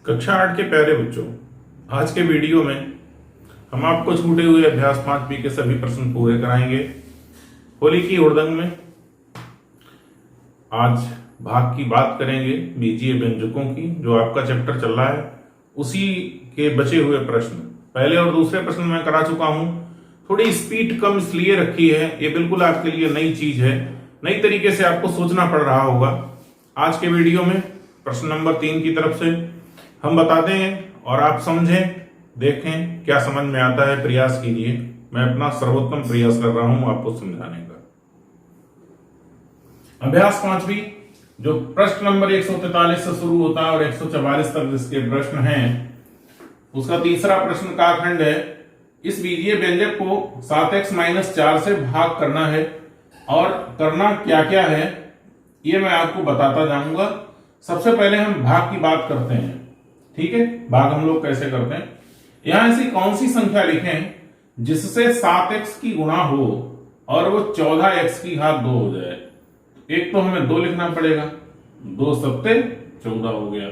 कक्षा 8 के प्यारे बच्चों, आज के वीडियो में हम आपको छूटे हुए अभ्यास 5B के सभी प्रश्न पूरे कराएंगे। होली की हुड़दंग में आज भाग की बात करेंगे बीजीय व्यंजकों की, जो आपका चैप्टर चल रहा है उसी के बचे हुए प्रश्न। पहले और दूसरे प्रश्न मैं करा चुका हूं। थोड़ी स्पीड कम इसलिए रखी है, ये बिल्कुल आपके लिए नई चीज है, नई तरीके से आपको सोचना पड़ रहा होगा। आज के वीडियो में प्रश्न नंबर 3 की तरफ से हम बताते हैं और आप समझें, देखें क्या समझ में आता है, प्रयास कीजिए। मैं अपना सर्वोत्तम प्रयास कर रहा हूं आपको समझाने का। अभ्यास 5B जो प्रश्न नंबर 143 से शुरू होता है और 144 तक जिसके प्रश्न हैं, उसका तीसरा प्रश्न का खंड है। इस बीजीय व्यंजक को 7x-4 से भाग करना है और करना क्या क्या है ये मैं आपको बताता जाऊंगा। सबसे पहले हम भाग की बात करते हैं, ठीक है। भाग हम लोग कैसे करते हैं, यहां ऐसी कौन सी संख्या लिखें जिससे 7x की गुणा हो और वो 14x की घात 2 हो जाए। एक तो हमें 2 लिखना पड़ेगा, 2 सत्ते 14 हो गया।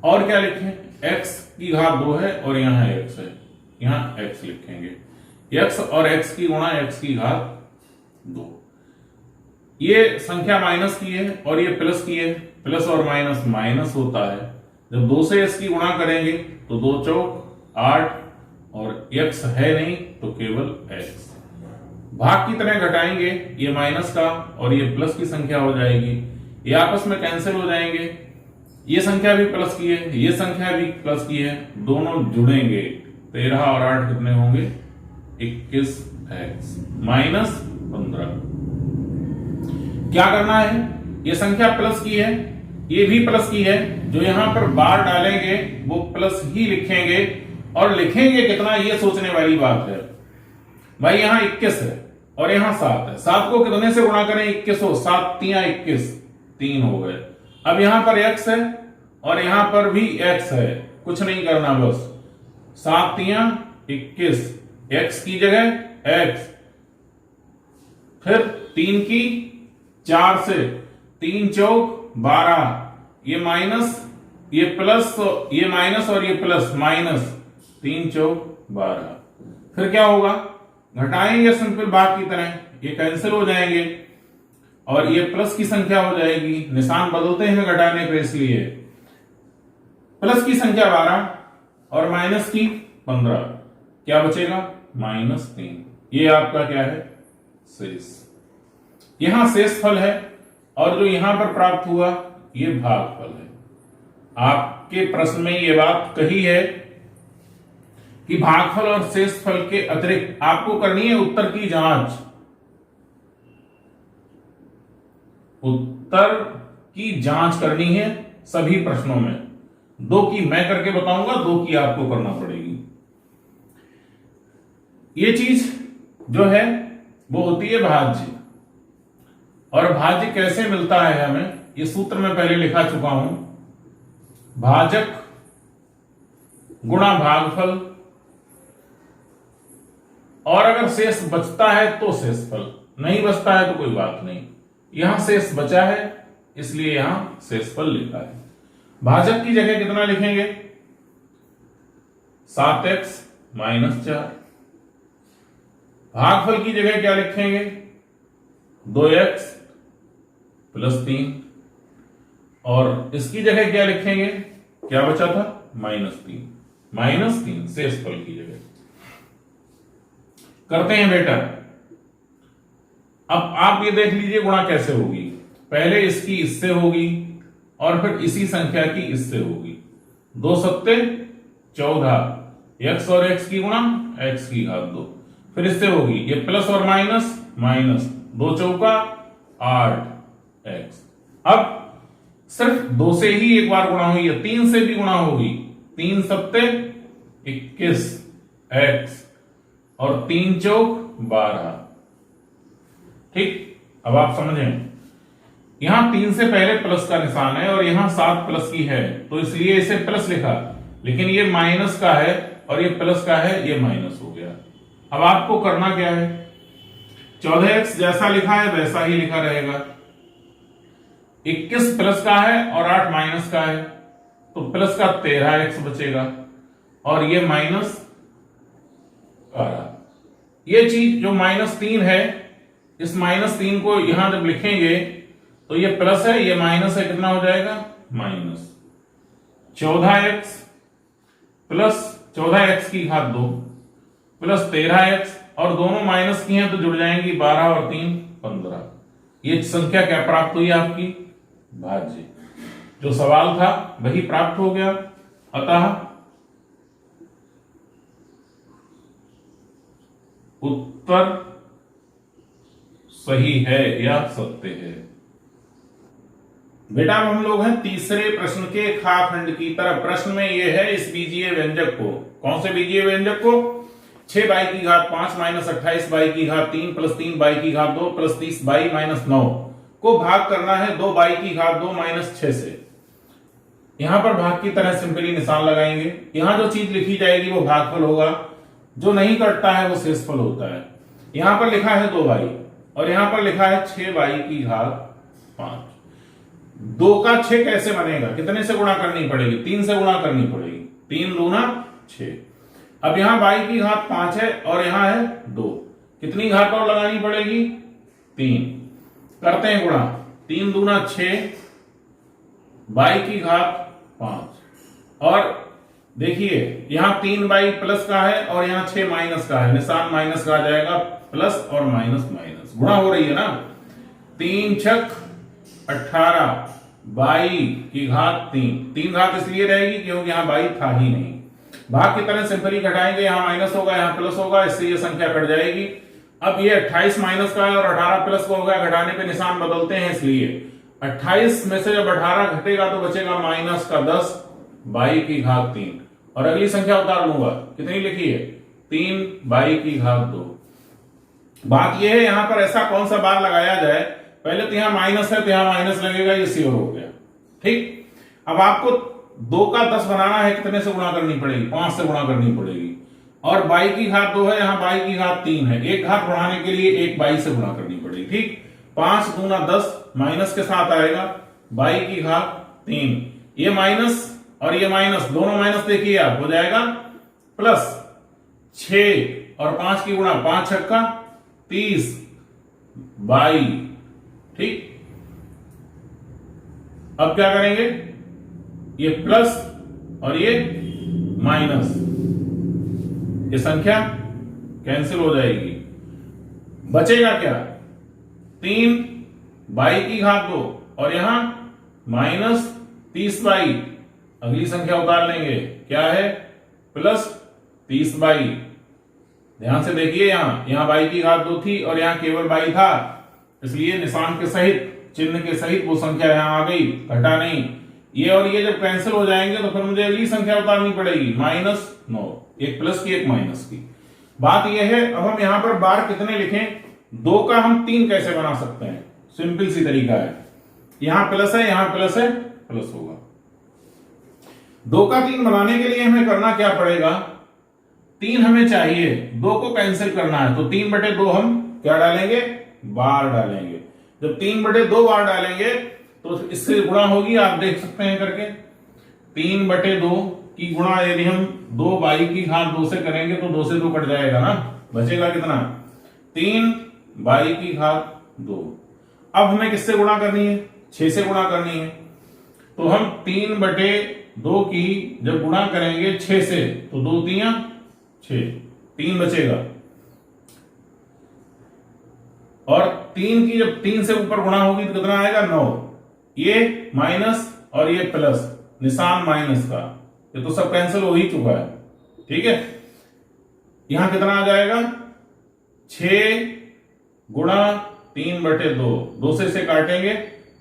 और क्या लिखें, x की घात 2 है और यहां x है, यहां x लिखेंगे। x और x की गुणा x की घात 2। ये संख्या माइनस की है और ये प्लस की है। प्लस और माइनस माइनस होता है। जब 2 से इसकी गुणा करेंगे तो 2 चौक 8 और x है नहीं तो केवल x। भाग की तरह घटाएंगे, ये माइनस का और ये प्लस की संख्या हो जाएगी, ये आपस में कैंसिल हो जाएंगे। ये संख्या भी प्लस की है, ये संख्या भी प्लस की है, दोनों जुड़ेंगे। 13 और 8 कितने होंगे, 21x माइनस 15। क्या करना है, ये संख्या प्लस की है, ये भी प्लस की है, जो यहां पर बार डालेंगे वो प्लस ही लिखेंगे। और लिखेंगे कितना, ये सोचने वाली बात है भाई। यहां 21 है और यहां 7 है, 7 को कितने से गुणा करें, 21 हो, 7 तिया 21, 3 हो गए। अब यहां पर x है और यहां पर भी x है, कुछ नहीं करना, बस 7 तिया 21, x की जगह x, फिर 3 की 4 से 3 चौक 12, ये माइनस ये प्लस, ये माइनस और ये प्लस, माइनस 3 चौक 12। फिर क्या होगा, घटाएंगे सिंपल भाग की तरह, ये कैंसिल हो जाएंगे और ये प्लस की संख्या हो जाएगी। निशान बदलते हैं घटाने पे, इसलिए प्लस की संख्या 12 और माइनस की 15, क्या बचेगा, -3। ये आपका क्या है, शेष। यहां शेष फल है और जो यहां पर प्राप्त हुआ ये भागफल है। आपके प्रश्न में ये बात कही है कि भागफल और शेषफल के अतिरिक्त आपको करनी है उत्तर की जांच। उत्तर की जांच करनी है सभी प्रश्नों में। 2 की मैं करके बताऊंगा, 2 की आपको करना पड़ेगी। ये चीज जो है वो होती है भाज्य। और भाज्य कैसे मिलता है हमें, ये सूत्र में पहले लिखा चुका हूं। भाजक गुणा भागफल, और अगर शेष बचता है तो शेषफल, नहीं बचता है तो कोई बात नहीं। यहां शेष बचा है इसलिए यहां शेषफल लिखा है। भाजक की जगह कितना लिखेंगे, 7x-4। भागफल की जगह क्या लिखेंगे, 2x + 3। और इसकी जगह क्या लिखेंगे, क्या बचा था, -3 शेषफल की जगह। करते हैं बेटा। अब आप ये देख लीजिए गुणा कैसे होगी। पहले इसकी इससे होगी और फिर इसी संख्या की इससे होगी। 2 सत्ते 14, x और x की गुणा x की घात 2, फिर इससे होगी ये प्लस और माइनस, माइनस 2 चौका 8x। अब सिर्फ 2 से ही एक बार गुणा हुई है, 3 से भी गुणा होगी। 3 सत्ते 21x और 3 चौक 12। ठीक, अब आप समझें, यहां 3 से पहले प्लस का निशान है और यहां 7 प्लस की है, तो इसलिए इसे प्लस लिखा, लेकिन ये माइनस का है और ये प्लस का है, ये माइनस हो गया। अब आपको करना क्या है, 14x जैसा लिखा है वैसा ही लिखा रहेगा। 21 प्लस का है और 8 माइनस का है, तो प्लस का 13x बचेगा और ये माइनस 12। ये चीज जो -3 है, इस -3 को यहां जब लिखेंगे तो ये प्लस है, ये माइनस है, कितना हो जाएगा माइनस 14x प्लस 14x की घात 2 प्लस 13x, और दोनों माइनस की हैं तो जुड़ जाएंगी 12 और 3 15। ये संख्या क्या प्राप्त हुई आपकी? भाज्य। जो सवाल था वही प्राप्त हो गया। अतः उत्तर सही है या सत्य है। बेटा अब हम लोग हैं तीसरे प्रश्न के खा खंड की तरफ। प्रश्न में यह है, इस बीजीय व्यंजक को, कौन से बीजीय व्यंजक को? 6 की घात 5 माइनस 28 की घात 3 प्लस 3 की घात 2 प्लस 30 माइनस 9 को भाग करना है 2 की घात 2 माइनस 6 से। यहां पर भाग की तरह सिंपली निशान लगाएंगे। यहां जो चीज लिखी जाएगी वो भागफल होगा, जो नहीं कटता है वो शेषफल होता है। यहां पर लिखा है 2 और यहां पर लिखा है 6 की घात 5। 2 का 6 कैसे बनेगा? कितने से गुणा करनी पड़ेगी? 3 से गुणा करनी पड़ेगी। 3 दूना 6। अब यहां y की घात 5 है और यहां है 2, कितनी घात और लगानी पड़ेगी? 3। करते हैं गुणा, 3 दूना 6, y की घात 5, और देखिए यहां 3 प्लस का है और यहां 6 माइनस का है, निशान माइनस का आ जाएगा, प्लस और माइनस माइनस गुणा हो रही है ना। 3 छक 18, y की घात 3 घात इसलिए रहेगी क्योंकि यहां y था ही नहीं। भाग की तरह सिंपली घटाएंगे, यहां माइनस होगा यहां प्लस होगा, इससे ये संख्या कट जाएगी। अब ये 28 माइनस का है और 18 प्लस का होगा, घटाने पे निशान बदलते हैं, इसलिए 28 में से जब 18 घटेगा तो बचेगा माइनस का 10 y की घात 3, और अगली संख्या उतार लूंगा, कितनी लिखी है? 3 y की घात 2। बात यह है यहां पर ऐसा कौन सा बार लगाया जाए, पहले तो यहां माइनस है तो यहां माइनस लगेगा, ये श्योर हो गया। ठीक, अब आपको 2 का 10 बनाना है, कितने से गुणा करनी पड़ेगी? 5 से गुणा करनी पड़ेगी, और y की घात 2 है, यहां y की घात 3 है, एक घात बढ़ाने के लिए एक y से गुणा करनी पड़ेगी। ठीक, 5 दूना 10 माइनस के साथ आएगा y की घात 3, ये माइनस और ये माइनस, दोनों माइनस देखिए आप, हो जाएगा प्लस 6 और 5 की गुणा, 5 छक्का 30 y। ठीक, अब क्या करेंगे? ये प्लस और ये माइनस, ये संख्या कैंसिल हो जाएगी, बचेगा क्या? 3 y की घात 2 और यहां माइनस 30y, अगली संख्या उतार लेंगे, क्या है? Plus 30y। ध्यान से देखिए, यहां y की घात 2 थी और यहां केवल y था, इसलिए निशान के सहित, चिन्ह के सहित वो संख्या यहां आ गई, घटा नहीं। ये और ये जब कैंसिल हो जाएंगे तो फिर मुझे अगली संख्या उतारनी पड़ेगी, -9, एक प्लस की एक माइनस की। बात यह है, अब हम यहां पर बार कितने लिखें? 2 का हम 3 कैसे बना सकते हैं? सिंपल सी तरीका है, यहां प्लस है यहां प्लस है, प्लस होगा। 2 का 3 बनाने के लिए हमें करना क्या पड़ेगा? 3 हमें चाहिए, 2 को कैंसिल करना है, तो 3/2 हम क्या डालेंगे? बार डालेंगे। जब 3/2 बार डालेंगे तो इससे गुणा होगी, आप देख सकते हैं करके। 3/2 की गुणा यदि हम 2y की घात 2 से करेंगे तो 2 से 2 कट जाएगा ना, बचेगा कितना? 3y की घात 2। अब हमें किससे गुणा करनी है? 6 से गुणा करनी है, तो हम 3/2 की जब गुणा करेंगे 6 से तो 2 3 6, 3 बचेगा, और 3 की जब 3 से ऊपर गुणा होगी तो कितना आएगा? 9। ये माइनस और ये प्लस, निशान माइनस का, ये तो सब कैंसिल हो ही चुका है। ठीक है, यहां कितना आ जाएगा? 6 गुणा 3/2, 2 से इसे काटेंगे,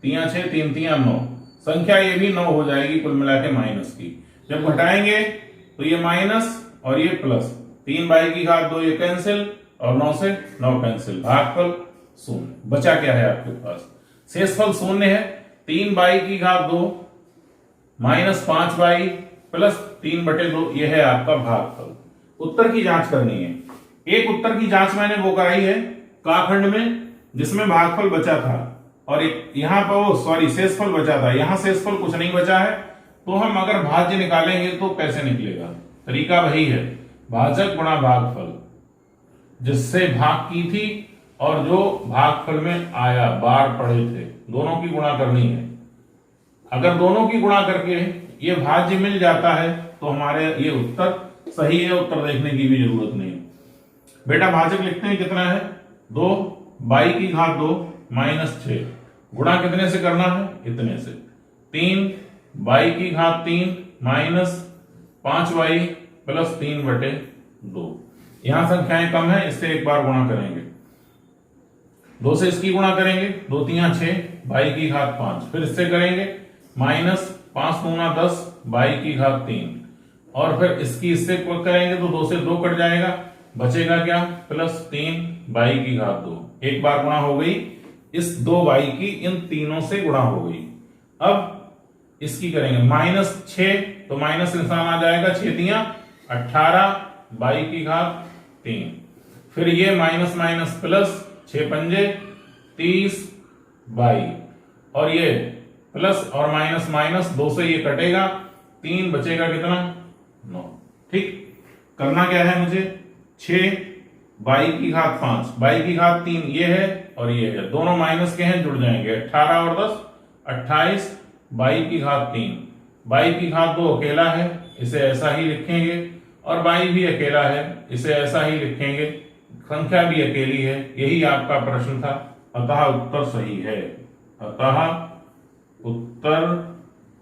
3 6 3 3 9, संख्या ये भी 9 हो जाएगी कुल मिला के माइनस की। जब घटाएंगे तो ये माइनस और ये प्लस, 3y की घात 2 ये कैंसिल, और 9 से 9 कैंसिल, भागफल 0। बचा क्या है आपके पास? शेषफल 0 है। 3y की घात 2 माइनस 5y प्लस 3/2, यह है आपका भागफल। उत्तर की जांच करनी है। एक उत्तर की जांच मैंने वो कराई है काखंड में, जिसमें भागफल बचा था, और एक यहां पर शेषफल बचा था, यहां शेषफल कुछ नहीं बचा है, तो हम अगर भाज्य निकालेंगे तो कैसे निकलेगा? तरीका वही है, भाजक गुणा भागफल, जिससे भाग की थी और जो भागफल में आया, बार पड़े थे, दोनों की गुणा करनी है। अगर दोनों की गुणा करके ये भाज्य मिल जाता है तो हमारे ये उत्तर सही है, उत्तर देखने की भी जरूरत नहीं। बेटा भाजक लिखते हैं, कितना है? 2 बाई की घात 2 माइनस 6, गुणा कितने से करना है? इतने से। 3 बाई की घात 3 माइनस 5 बाई प्लस 3/2। यहां संख्याएं कम है, इससे एक बार गुणा करेंगे, 2 से इसकी गुणा करेंगे, 2 3 6 बाई की घात 5, फिर इससे करेंगे माइनस 5 दूना 10 बाई की घात 3, और फिर इसकी इससे करेंगे तो 2 से 2 कट जाएगा, बचेगा क्या? प्लस 3 बाई की घात 2। एक बार गुणा हो गई, इस 2 बाई की इन तीनों से गुणा हो गई। अब इसकी करेंगे माइनस 6, तो माइनस निशान आ जाएगा, 6 तियां 18 बाई की घात 3, फिर ये माइनस माइनस प्लस, 6 पंजे 30 बाई, और ये प्लस और माइनस माइनस, 2 से ये कटेगा, 3 बचेगा कितना? 9। ठीक, करना क्या है मुझे? 6 बाई की घात 5 बाई की घात 3 ये है और ये है, दोनों माइनस के हैं, जुड़ जाएंगे, 18 और 10 28 बाई की घात 3, बाई की घात 2 अकेला है, इसे ऐसा ही लिखेंगे, और बाई भी अकेला है, इसे ऐसा ही लिखेंगे, संख्या भी अकेली है। यही आपका प्रश्न था, अतः उत्तर सही है, अतः उत्तर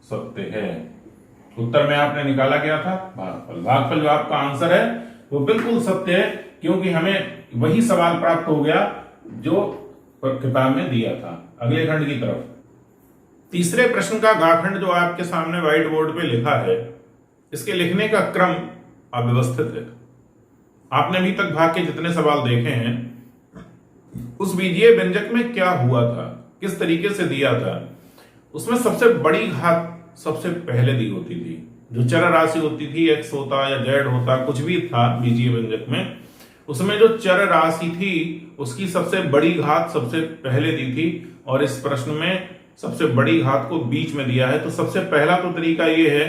सत्य है। उत्तर में आपने निकाला क्या था? भागफल। भागफल जो आपका आंसर है वो बिल्कुल सत्य है, क्योंकि हमें वही सवाल प्राप्त हो गया जो किताब में दिया था। अगले खंड की तरफ, तीसरे प्रश्न का गाखंड जो आपके सामने व्हाइट बोर्ड पे लिखा है, इसके लिखने का क्रम अव्यवस्थित है। आपने अभी तक भाग के जितने सवाल देखे हैं, उस बीजीय व्यंजक में क्या हुआ था, किस तरीके से दिया था, उसमें सबसे बड़ी घात सबसे पहले दी होती थी। जो चर राशि होती थी, एक्स होता या जेड होता, कुछ भी था बीजीय व्यंजक में, उसमें जो चर राशि थी उसकी सबसे बड़ी घात सबसे पहले दी थी, और इस प्रश्न में सबसे बड़ी घात को बीच में दिया है। तो सबसे पहला तो तरीका यह है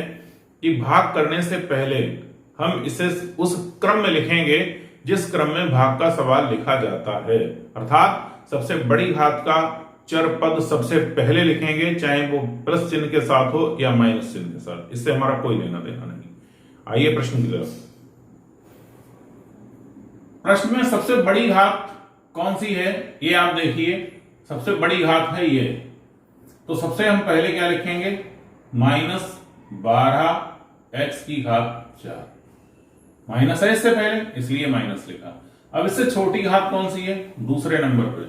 कि भाग करने से पहले हम इसे उस क्रम में लिखेंगे जिस क्रम में भाग का सवाल लिखा जाता है, अर्थात सबसे बड़ी घात का चर पद सबसे पहले लिखेंगे, चाहे वो प्लस चिन्ह के साथ हो या माइनस चिन्ह के साथ, इससे हमारा कोई लेना देना नहीं। आइए प्रश्न की तरफ। प्रश्न में सबसे बड़ी घात कौन सी है ये आप देखिए, सबसे बड़ी घात है ये, तो सबसे हम पहले क्या लिखेंगे? -12 x की घात 4, माइनस है इससे पहले इसलिए माइनस लिखा। अब इससे छोटी घात कौन सी है? दूसरे नंबर पे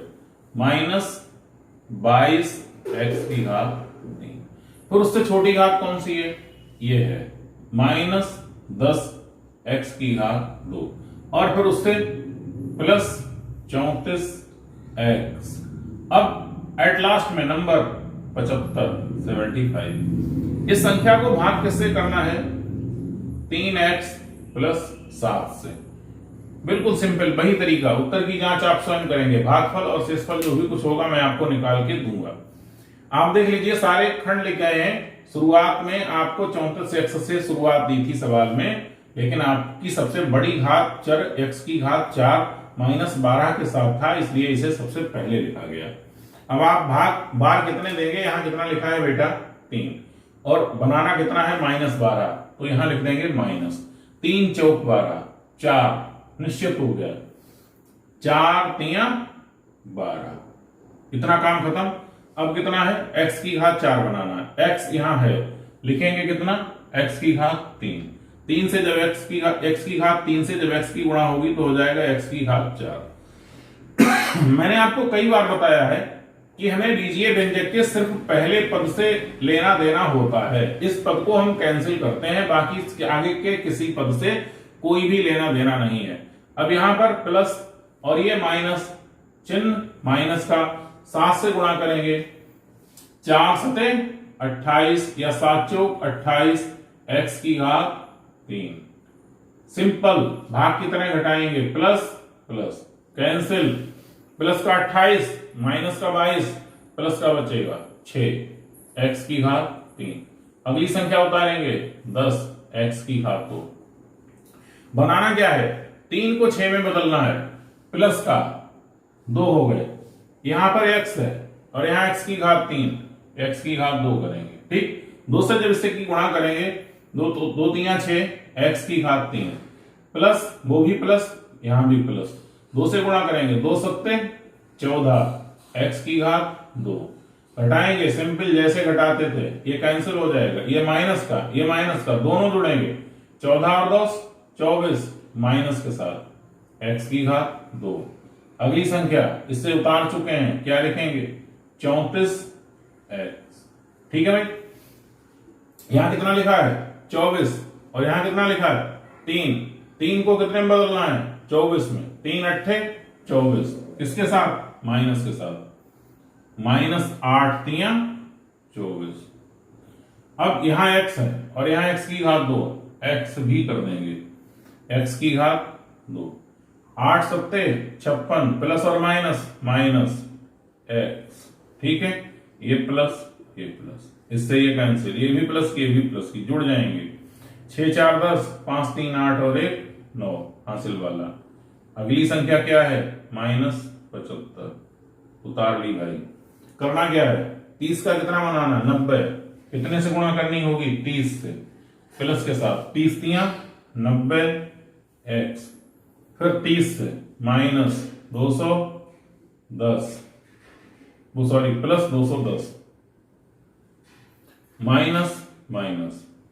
-22 x की घात 3, फिर उससे छोटी घात कौन सी है? ये है -10 x की घात 2, और फिर उससे +34 x। अब एट लास्ट में नंबर 75 इस संख्या को भाग किससे करना है? 3x + 7 से। बिल्कुल सिंपल, वही तरीका। उत्तर की जांच आप स्वयं करेंगे, भागफल और शेषफल जो भी कुछ होगा मैं आपको निकाल के दूंगा। आप देख लीजिए, सारे खंड लिखे गए हैं। शुरुआत में आपको 34x से शुरुआत दी थी सवाल में, लेकिन आपकी सबसे बड़ी घात चर x की घात 4 -12 के साथ था, इसलिए इसे सबसे पहले लिखा गया। अब आप भाग बार कितने देंगे? यहां कितना लिखा है बेटा? 3, और बनाना कितना है? -12, तो यहां लिख देंगे -3 चौक 12, 4 निश्चित हो गया, 4 तियां 12, इतना काम खत्म। अब कितना है? x की घात 4 बनाना है, x यहां है, लिखेंगे कितना? x की घात 3, 3 से जब x की घात 3 से जब x की गुणा होगी तो हो जाएगा x की घात 4। मैंने आपको कई बार बताया है कि हमें बीजीय व्यंजक के सिर्फ पहले पद से लेना देना होता है, इस पद को हम कैंसिल करते हैं, बाकी इसके आगे के किसी पद से कोई भी लेना देना नहीं है। अब यहां पर प्लस और ये माइनस, चिन्ह माइनस का 7 से गुणा करेंगे, 4 सते 28 या 7 चौक 28 x की घात 3। सिंपल, भाग की तरह घटाएंगे, प्लस प्लस कैंसिल, प्लस का 28 माइनस का 22 प्लस का बचेगा 6 x की घात 3। अगली संख्या उतारेंगे 10 x की घात 2। बनाना क्या है, 3 को 6 में बदलना है, प्लस का 2 हो गए, यहां पर x है और यहां x की घात 3, x की घात 2 करेंगे। ठीक, 2 से जब इससे की गुणा करेंगे, 2 3 6, x की घात 3 प्लस, वो भी प्लस, यहां भी प्लस, 2 से गुणा करेंगे, 2 सत्ते 14, x की घात 2। घटाएंगे सिंपल जैसे घटाते थे, ये कैंसिल हो जाएगा, ये माइनस का दोनों जुड़ेंगे, 14 और 2 24 माइनस के साथ x की घात 2। अगली संख्या इससे उतार चुके हैं, क्या लिखेंगे 34x। ठीक है भाई, यहां कितना लिखा है 24 और यहां कितना लिखा है 3 को कितने में बदलना है 24 में, 3 अट्ठे 24, किसके साथ माइनस के साथ, -8 3 24। अब यहां x है और यहां x की घात 2, x भी कर देंगे, x की घात 2, 8 सत्ते 56 प्लस और माइनस x। ठीक है, ये प्लस ये प्लस, इससे ये कैंसिल, ये भी प्लस की ये भी प्लस की जुड़ जाएंगे, 6 4 10, 5 3 8 और 1 9, हासिल वाला। अगली संख्या क्या है -75, उतार ली भाई। करना क्या है, 30 का कितना बनाना 90, कितने से गुणा करनी होगी 30 से, प्लस के साथ 30 3 90 x, फिर 30 से माइनस 210, वो सॉरी प्लस 210, माइनस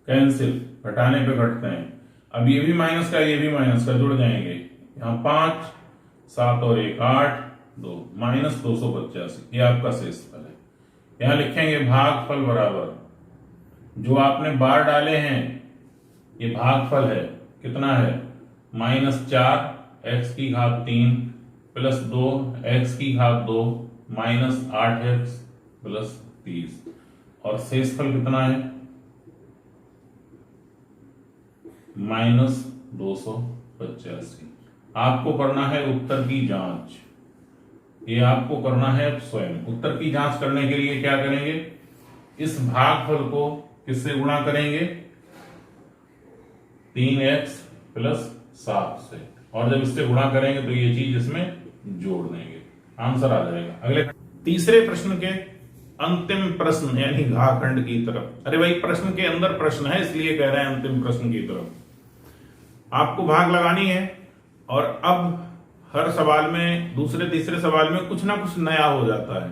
कैंसिल, घटाने पे घटते हैं। अब ये भी माइनस का ये भी माइनस का जुड़ जाएंगे, यहां 5 7 और 1 8 2 -285, ये आपका शेष फल है। यहां लिखेंगे भागफल बराबर, जो आपने बार डाले हैं ये भागफल है, कितना है -4 x की घात 3 प्लस 2 x की घात 2 -8x प्लस 30, और शेषफल कितना है -285। आपको करना है उत्तर की जांच, ये आपको करना है स्वयं। उत्तर की जांच करने के लिए क्या करेंगे, इस भागफल को किससे गुणा करेंगे 3x प्लस 7 से, और जब इससे गुणा करेंगे तो ये चीज इसमें जोड़ देंगे, आंसर आ जाएगा। अगले तीसरे प्रश्न के अंतिम प्रश्न यानी घाखंड की तरफ। अरे भाई प्रश्न के अंदर प्रश्न है इसलिए कह रहे हैं अंतिम प्रश्न की तरफ। आपको भाग लगानी है और अब हर सवाल में, दूसरे तीसरे सवाल में कुछ ना कुछ नया हो जाता है,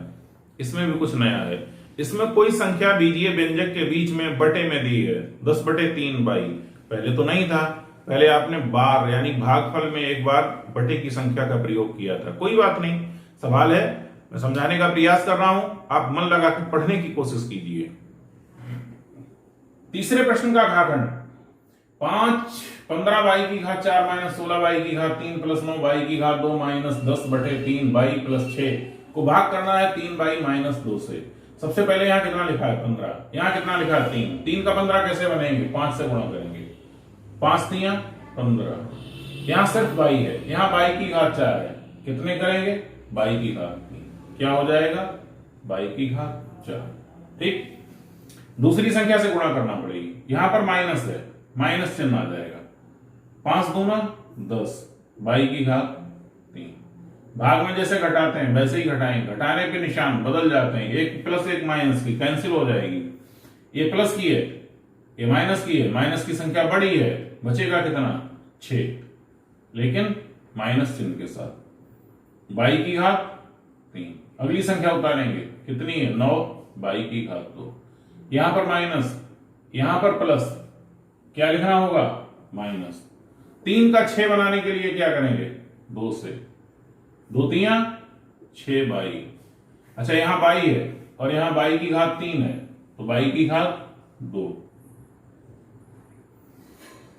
इसमें भी कुछ नया है। इसमें कोई संख्या बीजीय व्यंजक के बीच में बटे में दी है 10/3 बाई, पहले तो नहीं था, पहले आपने बार यानी भागफल में एक बार बटे की संख्या का प्रयोग किया था। कोई बात नहीं, सवाल है, मैं समझाने का प्रयास कर रहा हूं, आप मन लगा के पढ़ने की कोशिश कीजिए। तीसरे प्रश्न का घाखंड 5 15 बाई की घात 4 -16 बाई की घात 3 प्लस 9 बाई की घात 2 -10/3 बाई प्लस 6 को भाग करना है 3 बाई -2 से। सबसे पहले यहां कितना लिखा है 15, यहां कितना लिखा है 3, 3 का 15 कैसे बनेंगे 5 से गुणा करेंगे, 5 3 15, यहां सिर्फ बाई है, यहां बाई की घात 4 है, कितने करेंगे बाई की घात 3, क्या हो जाएगा बाई की घात 4। ठीक, दूसरी संख्या से गुणा करना पड़ेगी, यहां पर माइनस है, माइनस चिन्ह आ जाएगा, 5 दूना 10 बाई की घात 3। भाग में जैसे घटाते हैं वैसे ही घटाएंगे, घटाने के निशान बदल जाते हैं, एक प्लस एक माइनस की कैंसिल हो जाएगी, ये प्लस की है ये माइनस की है, माइनस की संख्या बड़ी है, बचेगा कितना 6, लेकिन माइनस चिन्ह के साथ, बाई की घात 3। अगली संख्या उतारेंगे, कितनी है 9 बाई की घात 2, यहां पर माइनस यहां पर प्लस, क्या लिखना होगा माइनस। 3 का 6 बनाने के लिए क्या करेंगे 2 से, 2 3 6 बाई। अच्छा यहां बाई है और यहां बाई की घात 3 है, तो बाई की घात 2।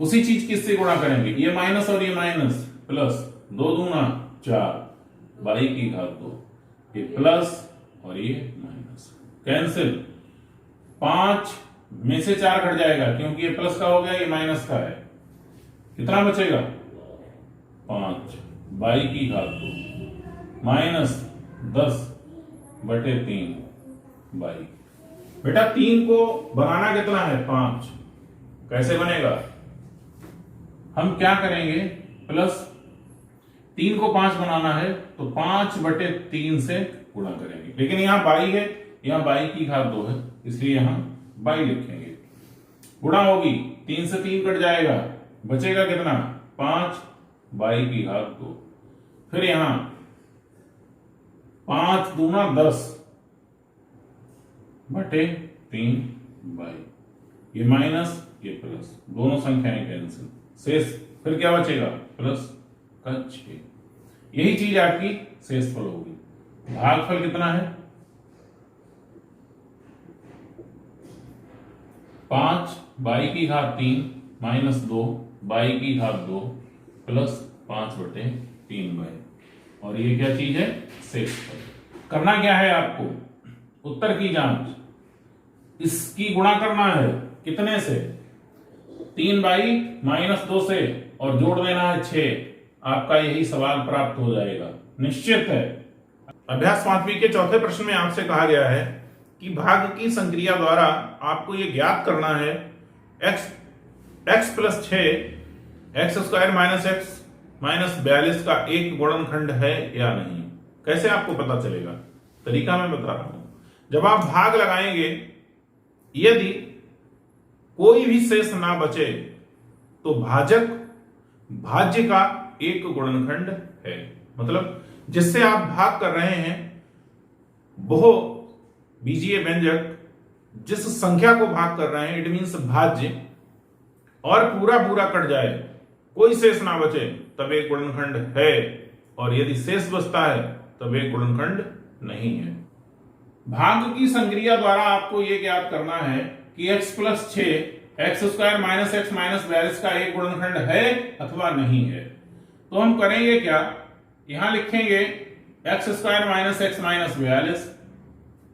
उसी चीज किससे गुणा करेंगे, ये माइनस और ये माइनस प्लस, 2 दूना 4 बाई की घात 2, ये प्लस और ये माइनस, कैंसिल, 5 में से 4 घट जाएगा क्योंकि ये प्लस का हो गया ये माइनस का है, कितना बचेगा 5 बाई की घात 2 -10/3 बाई। बेटा 3 को बनाना कितना है 5, कैसे बनेगा? हम क्या करेंगे, प्लस 3 को 5 बनाना है तो 5/3 से गुणा करेंगे, लेकिन यहां बाई है, यहां बाई की घात 2 है, इसलिए यहां बाई लिखेंगे। गुणा होगी 3 से 3 कट जाएगा, बचेगा कितना 5 बाई की घात 2। फिर यहां 5 दूना 10 बटे 3 बाई, ये माइनस ये प्लस, दोनों संख्याएं कैंसिल, शेष फिर क्या बचेगा प्लस का 6। यही चीज आपकी शेषफल होगी। भागफल कितना है 5 बाई की घात 3 माइनस 2 बाई की घात 2 प्लस 5/3 बाई, और ये क्या चीज है शेषफल। करना क्या है आपको, उत्तर की जांच, इसकी गुणा करना है कितने से 3 बाई माइनस 2 से, और जोड़ देना है 6, आपका यही सवाल प्राप्त हो जाएगा, निश्चित है। अभ्यास 5वीं के चौथे प्रश्न में आपसे कहा गया है कि भाग की संक्रिया द्वारा आपको यह ज्ञात करना है x plus 6 x square minus x minus 42 का एक गुणनखंड है या नहीं। कैसे आपको पता चलेगा, तरीका मैं बता रहा हूं। जब आप भाग लगाएंगे, यदि कोई भी शेष ना बचे तो भाजक भाज्य का एक गुणनखंड है, मतलब जिससे आप भाग कर रहे हैं वो बीजीय व्यंजक जिस संख्या को भाग कर रहे हैं, इट मीन्स भाज्य, और पूरा पूरा कट जाए, कोई शेष ना बचे तब एक गुणनखंड है, और यदि शेष बचता है तब एक गुणनखंड नहीं है। भाग की संक्रिया द्वारा आपको यह ज्ञात करना है कि x plus 6 x square minus x minus 42 का एक गुणनखंड है अथवा नहीं है। तो हम करेंगे क्या, यहां लिखेंगे x square minus x minus 42,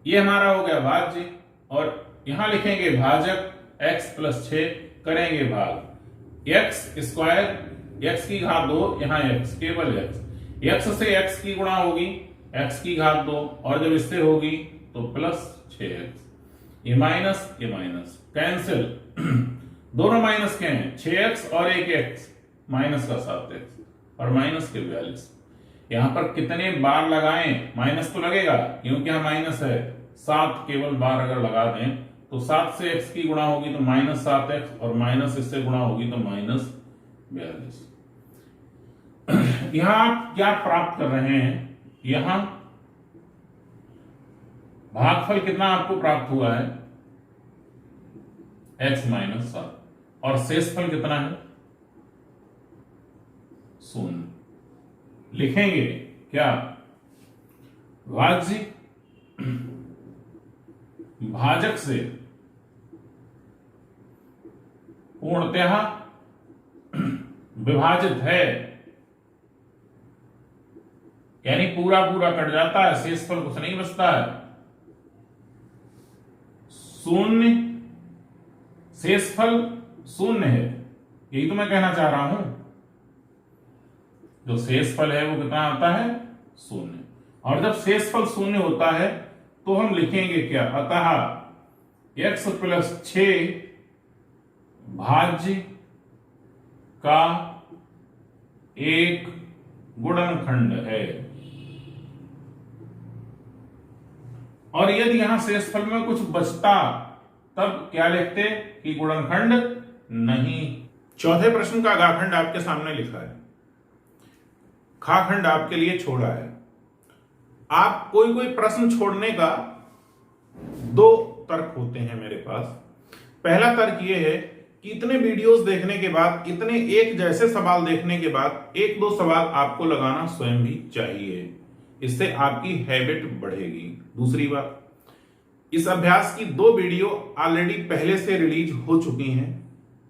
ये हमारा हो गया भाज्य, और यहां लिखेंगे भाजक x प्लस 6, करेंगे भाग x स्क्वायर x की घात 2, यहां x केवल x से x की गुणा होगी x की घात 2, और जब इससे होगी तो प्लस 6x, ये माइनस कैंसिल, दोनों माइनस के हैं, 6x और 1x, माइनस का 7x और माइनस के 42। यहां पर कितने बार लगाएं, माइनस तो लगेगा क्योंकि यहां माइनस है, 7 केवल बार अगर लगा दें तो 7 से x की गुणा होगी तो माइनस 7x, और माइनस इससे गुणा होगी तो माइनस 42। यहां आप क्या प्राप्त कर रहे हैं, यहां भागफल कितना आपको प्राप्त हुआ है x माइनस 7, और शेषफल कितना है 0। लिखेंगे क्या, भाज्य भाजक से पूर्णतः विभाजित है, यानी पूरा पूरा कट जाता है, शेषफल कुछ नहीं बचता है, 0, शेषफल 0 है, यही तो मैं कहना चाह रहा हूं। जो शेषफल है वो कितना आता है 0, और जब शेषफल 0 होता है तो हम लिखेंगे क्या, अतः x प्लस 6 भाज्य का एक गुणनखंड है। और यदि यहां शेषफल में कुछ बचता तब क्या लिखते कि गुणनखंड नहीं। चौथे प्रश्न का गाखंड आपके सामने लिखा है, खाखंड आपके लिए छोड़ा है। आप कोई प्रश्न छोड़ने का 2 तर्क होते हैं मेरे पास। पहला तर्क यह है कि इतने वीडियोस देखने के बाद, इतने एक जैसे सवाल देखने के बाद 1-2 सवाल आपको लगाना स्वयं भी चाहिए, इससे आपकी हैबिट बढ़ेगी। दूसरी बात, इस अभ्यास की 2 वीडियो ऑलरेडी पहले से रिलीज हो चुकी हैं।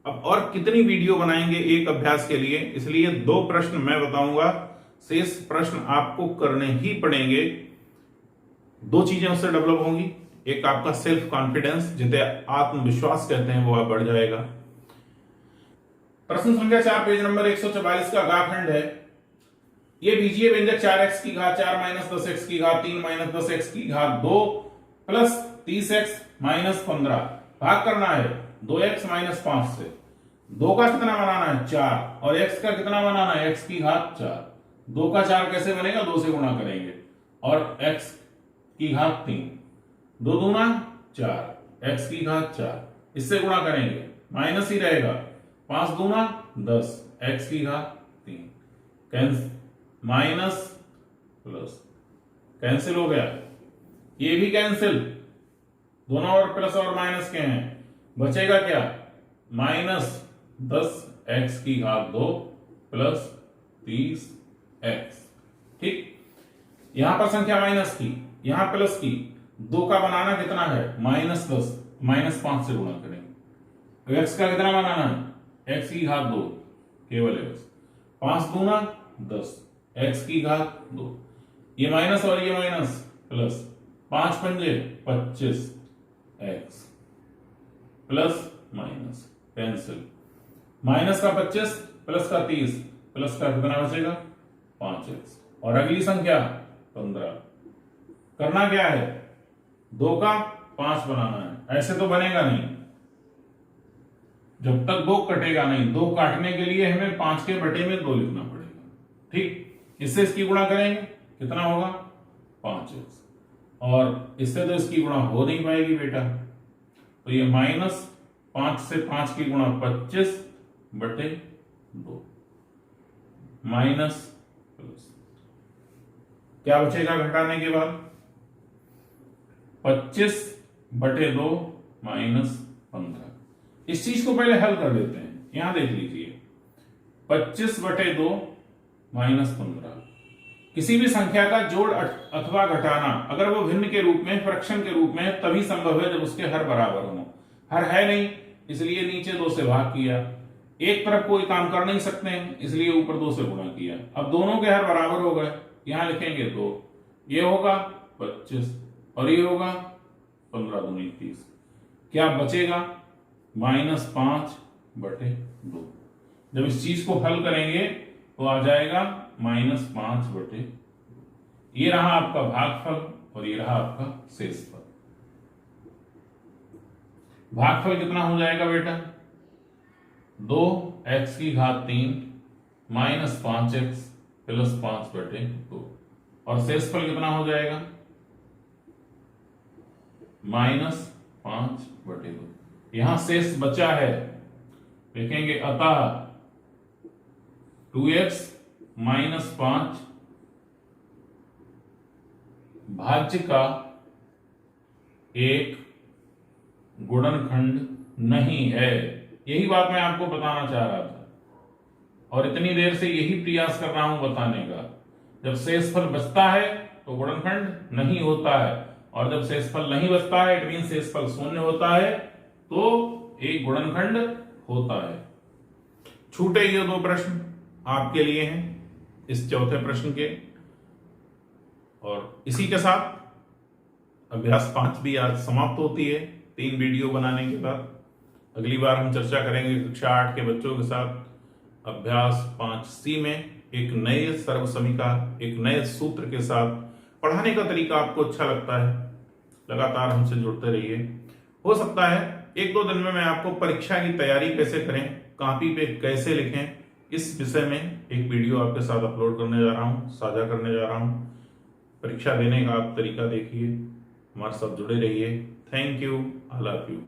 अब और कितनी वीडियो बनाएंगे एक अभ्यास के लिए, इसलिए 2 प्रश्न मैं बताऊंगा, शेष प्रश्न आपको करने ही पड़ेंगे। 2 चीजें उससे डेवलप होंगी, एक आपका सेल्फ कॉन्फिडेंस, जिसे आत्मविश्वास कहते हैं, वो आप बढ़ जाएगा। प्रश्न संख्या 4 पेज नंबर 144 का गाखंड है। ये बीजीय व्यंजक 4x की घात 4 माइनस 10x की घात 3 माइनस 10x की घात 2 प्लस 30x माइनस 15, भाग करना है 2x माइनस 5 से। 2 का कितना बनाना है 4, और x का कितना बनाना है x की घात 4। 2 का 4 कैसे बनेगा, 2 से गुणा करेंगे, और x की घात 3, 2 दूना 4, x की घात 4, इससे गुणा करेंगे माइनस ही रहेगा, 5 दूना 10, x की घात 3, माइनस प्लस कैंसिल हो गया, ये भी कैंसिल, दोनों और प्लस और माइनस के हैं, बचेगा क्या माइनस 10x की घात 2 प्लस 30x। ठीक, यहां पर संख्या माइनस की, यहां प्लस की, 2 का बनाना कितना है माइनस 10, माइनस 5 से गुणा करेंगे, x का कितना बनाना है x की घात 2, केवल x, 5 दूना 10, x की घात 2, ये माइनस और ये माइनस प्लस, 5 पंजे 25, x plus minus cancel, minus का 25 प्लस का 30, प्लस का कितना बचेगा 5x, और अगली संख्या 15। करना क्या है, 2 का 5 बनाना है, ऐसे तो बनेगा नहीं, जब तक 2 कटेगा नहीं, 2 काटने के लिए हमें 5 के बटे में 2 लिखना पड़ेगा। ठीक, इससे इसकी गुणा करेंगे, कितना होगा 5x, और इससे तो इसकी गुणा हो नहीं पाएगी बेटा, तो ये माइनस 5 से 5 की गुणा 25 बटे 2, माइनस प्लस, क्या बचेगा घटाने के बाद 25 बटे 2 माइनस 15। इस चीज को पहले हल कर लेते हैं, यहां देख लीजिए 25 बटे 2 माइनस 15। किसी भी संख्या का जोड़ अथवा घटाना अगर वो भिन्न के रूप में, फ्रैक्शन के रूप में, तभी संभव है जब उसके हर बराबर हो। हर है नहीं, इसलिए नीचे 2 से भाग किया, एक तरफ कोई काम कर नहीं सकते हैं, इसलिए ऊपर 2 से गुणा किया। अब दोनों के हर बराबर हो गए, यहां लिखेंगे 2, ये होगा 25 और ये होगा 15 दूनी 30, क्या बचेगा माइनस 5 बटे 2। जब इस चीज को हल करेंगे तो आ जाएगा माइनस 5 बटे, ये रहा आपका भागफल और ये रहा आपका शेषफल। भागफल कितना हो जाएगा बेटा 2x की घात 3 माइनस 5x प्लस 5 बटे 2, और शेषफल कितना हो जाएगा माइनस 5 बटे 2। यहां शेष बचा है, लिखेंगे अतः 2x माइनस 5 भाज्य का एक गुणनखंड नहीं है। यही बात मैं आपको बताना चाह रहा था, और इतनी देर से यही प्रयास कर रहा हूं बताने का। जब शेषफल बचता है तो गुणनखंड नहीं होता है, और जब शेषफल नहीं बचता है, इट मीन शेषफल शून्य होता है, तो एक गुणनखंड होता है। छूटे ये 2 प्रश्न आपके लिए हैं इस चौथे प्रश्न के, और इसी के साथ अभ्यास 5 भी आज समाप्त होती है 3 वीडियो बनाने के बाद। अगली बार हम चर्चा करेंगे कक्षा 8 के बच्चों के साथ अभ्यास 5C में एक नए सर्वसमीका, एक नए सूत्र के साथ। पढ़ाने का तरीका आपको अच्छा लगता है, लगातार हमसे जुड़ते रहिए। हो सकता है 1-2 दिन में मैं आपको परीक्षा की तैयारी कैसे करें, कॉपी पे कैसे लिखें, इस विषय में एक वीडियो आपके साथ अपलोड करने जा रहा हूं, साझा करने जा रहा हूं। परीक्षा देने का आप तरीका देखिए, हमारे साथ जुड़े रहिए। Thank you, I love you.